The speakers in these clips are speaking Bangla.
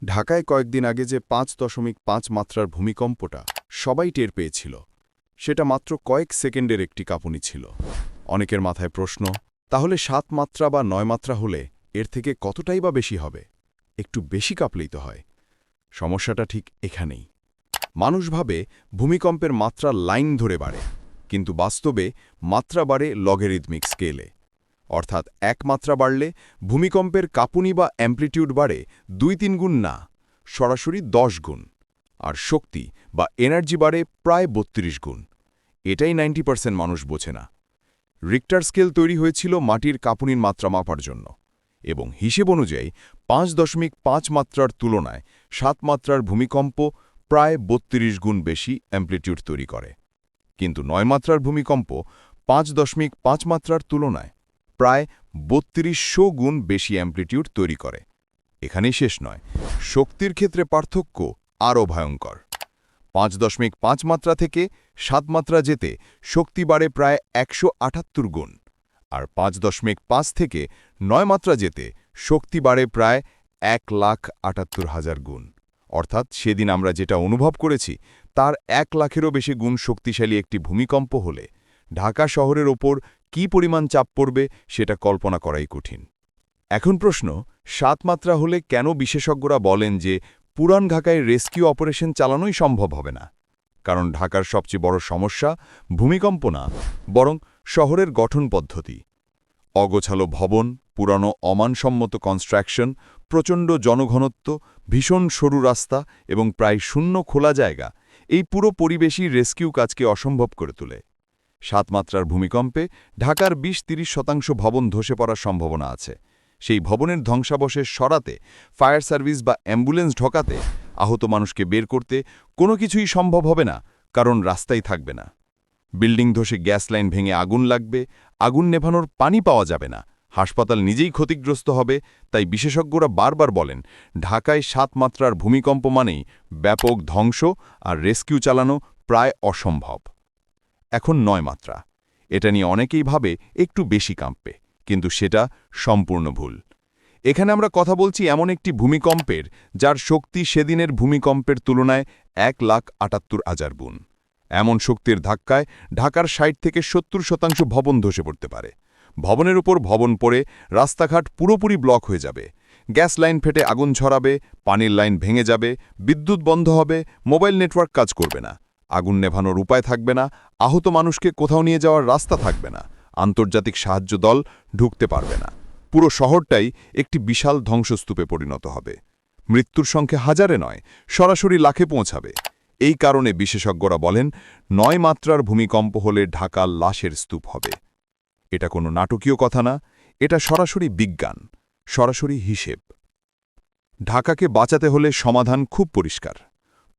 ঢাকায় কয়েকদিন আগে যে ৫.৫ মাত্রার ভূমিকম্পটা সবাই টের পেয়েছিল, সেটা মাত্র কয়েক সেকেন্ডের একটি কাঁপুনি ছিল। অনেকের মাথায় প্রশ্ন, তাহলে ৭ মাত্রা বা ৯ মাত্রা হলে এর থেকে কতটাই বা বেশি হবে? একটু বেশি কাঁপলেই তো হয়। সমস্যাটা ঠিক এখানেই। মানুষ ভাবে ভূমিকম্পের মাত্রা লাইন ধরে বাড়ে, কিন্তু বাস্তবে মাত্রা বাড়ে লগারিদমিক স্কেলে। অর্থাৎ ১ মাত্রা বাড়লে ভূমিকম্পের কাঁপুনি বা অ্যাম্প্লিটিউড বাড়ে ২-৩ গুণ না, সরাসরি ১০ গুণ। আর শক্তি বা এনার্জি বাড়ে প্রায় ৩২ গুণ। এটাই 90% মানুষ বোঝে না। রিক্টার স্কেল তৈরি হয়েছিল মাটির কাঁপুনির মাত্রা মাপার জন্য, এবং হিসেব অনুযায়ী ৫.৫ মাত্রার তুলনায় ৭ মাত্রার ভূমিকম্প প্রায় ৩২ গুণ বেশি অ্যাম্প্লিটিউড তৈরি করে। কিন্তু ৯ মাত্রার ভূমিকম্প ৫.৫ মাত্রার তুলনায় প্রায় ৩২০০ গুণ বেশি অ্যাম্প্লিটিউড তৈরি করে। এখানেই শেষ নয়, শক্তির ক্ষেত্রে পার্থক্য আরও ভয়ঙ্কর। ৫.৫ মাত্রা থেকে ৭ মাত্রা যেতে শক্তি বাড়ে প্রায় ১৭৮ গুণ, আর ৫.৫ থেকে ৯ মাত্রা যেতে শক্তি বাড়ে প্রায় ১,৭৮,০০০ গুণ। অর্থাৎ সেদিন আমরা যেটা অনুভব করেছি তার ১ লাখেরও বেশি গুণ শক্তিশালী একটি ভূমিকম্প হলে ঢাকা শহরের ওপর কী পরিমাণ চাপ পড়বে সেটা কল্পনা করাই কঠিন। এখন প্রশ্ন, ৭ মাত্রা হলে কেন বিশেষজ্ঞরা বলেন যে পুরান ঢাকায় রেস্কিউ অপারেশন চালানোই সম্ভব হবে না? কারণ ঢাকার সবচেয়ে বড় সমস্যা ভূমিকম্প না, বরং শহরের গঠন পদ্ধতি। অগোছালো ভবন, পুরানো অমানসম্মত কনস্ট্রাকশন, প্রচণ্ড জনঘনত্ব, ভীষণ সরু রাস্তা এবং প্রায় শূন্য খোলা জায়গা, এই পুরো পরিবেশই রেস্কিউ কাজকে অসম্ভব করে তোলে। ৭ মাত্রার ভূমিকম্পে ঢাকার ২০-৩০% ভবন ধসে পড়ার সম্ভাবনা আছে। সেই ভবনের ধ্বংসাবশেষ সরাতে, ফায়ার সার্ভিস বা অ্যাম্বুলেন্স ঢোকাতে, আহত মানুষকে বের করতে কোনো কিছুই সম্ভব হবে না, কারণ রাস্তাই থাকবে না। বিল্ডিং ধসে গ্যাস লাইন ভেঙে আগুন লাগবে, আগুন নেভানোর পানি পাওয়া যাবে না, হাসপাতাল নিজেই ক্ষতিগ্রস্ত হবে। তাই বিশেষজ্ঞরা বারবার বলেন, ঢাকায় ৭ মাত্রার ভূমিকম্প মানেই ব্যাপক ধ্বংস, আর রেস্কিউ চালানো প্রায় অসম্ভব। এখন ৯ মাত্রা, এটা নিয়ে অনেকেই ভাবে একটু বেশি কাঁপবে, কিন্তু সেটা সম্পূর্ণ ভুল। এখানে আমরা কথা বলছি এমন একটি ভূমিকম্পের যার শক্তি সেদিনের ভূমিকম্পের তুলনায় ১,৭৮,০০০ গুণ। এমন শক্তির ধাক্কায় ঢাকার ৬০ থেকে ৭০% ভবন ধসে পড়তে পারে। ভবনের উপর ভবন পড়ে রাস্তাঘাট পুরোপুরি ব্লক হয়ে যাবে, গ্যাস লাইন ফেটে আগুন ছড়াবে, পানির লাইন ভেঙে যাবে, বিদ্যুৎ বন্ধ হবে, মোবাইল নেটওয়ার্ক কাজ করবে না, আগুন নেভানোর উপায় থাকবে না, আহত মানুষকে কোথাও নিয়ে যাওয়ার রাস্তা থাকবে না, আন্তর্জাতিক সাহায্য দল ঢুকতে পারবে না। পুরো শহরটাই একটি বিশাল ধ্বংসস্তূপে পরিণত হবে। মৃত্যুর সংখ্যা হাজারে নয়, সরাসরি লাখে পৌঁছাবে। এই কারণে বিশেষজ্ঞরা বলেন ৯ মাত্রার ভূমিকম্প হলে ঢাকা লাশের স্তূপ হবে। এটা কোনো নাটকীয় কথা না, এটা সরাসরি বিজ্ঞান, সরাসরি হিসেব। ঢাকাকে বাঁচাতে হলে সমাধান খুব পরিষ্কার।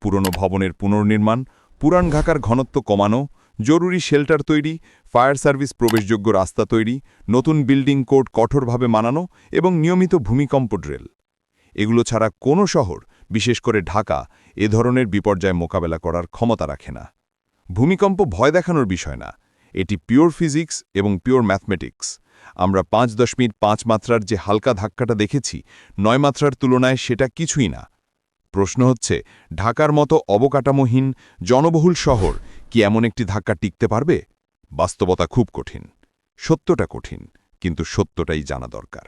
পুরনো ভবনের পুনর্নির্মাণ, পুরান ঢাকার ঘনত্ব কমানো, জরুরি শেল্টার তৈরি, ফায়ার সার্ভিস প্রবেশযোগ্য রাস্তা তৈরি, নতুন বিল্ডিং কোড কঠোরভাবে মানানো এবং নিয়মিত ভূমিকম্প ড্রিল। এগুলো ছাড়া কোনো শহর, বিশেষ করে ঢাকা, এ ধরনের বিপর্যয় মোকাবেলা করার ক্ষমতা রাখে না। ভূমিকম্প ভয় দেখানোর বিষয় না, এটি পিওর ফিজিক্স এবং পিওর ম্যাথমেটিক্স। আমরা ৫.৫ মাত্রার যে হালকা ধাক্কাটা দেখেছি, ৯ মাত্রার তুলনায় সেটা কিছুই না। প্রশ্ন হচ্ছে, ঢাকার মতো অবকাঠামোহীন জনবহুল শহর কি এমন একটি ধাক্কা টিকতে পারবে? বাস্তবতা খুব কঠিন, সত্যটা কঠিন, কিন্তু সত্যটাই জানা দরকার।